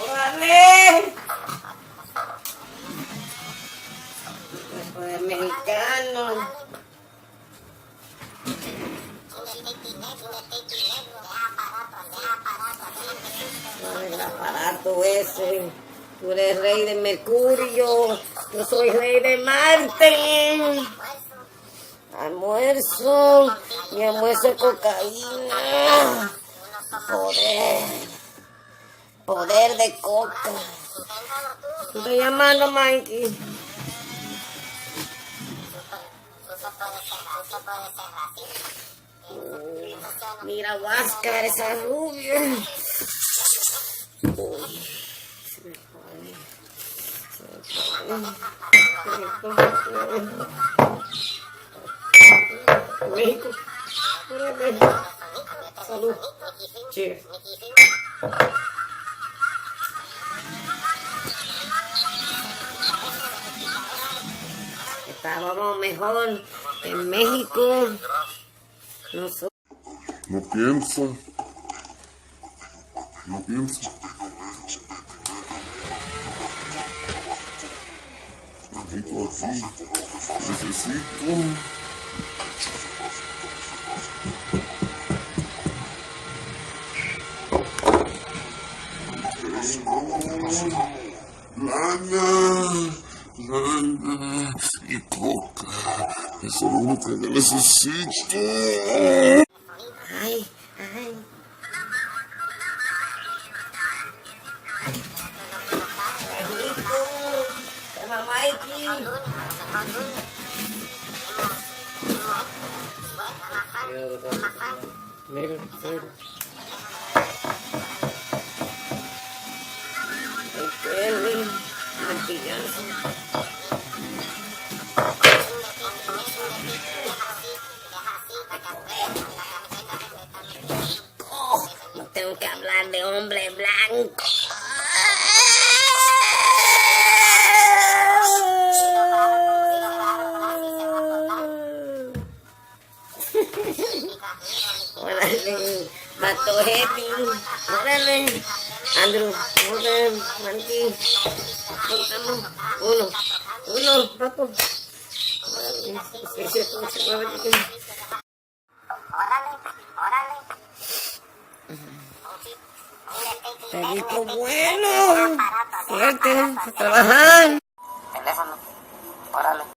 ¡Órale! El mexicano. El aparato ese. Tú eres rey de Mercurio. Yo soy rey de Marte. Almuerzo. Mi almuerzo es cocaína. Poder. Poder de coca. Estoy llamando, Mikey. Mira, Huáscar, esa rubia. Uy, se me pone. México. Salud. Cheers. Estábamos mejor en México. No pienso. México aquí. Necesito. Lana y coca. Eso es lo único que necesito. Ay, ay. Toma, Mikey. Mira, no tengo que hablar de hombre blanco. Órale, mató Heavy. Órale, Andrew, órale, Manti. Uno, papo. Órale, Perrito bueno. Fuerte, a trabajar. Teléfono, órale.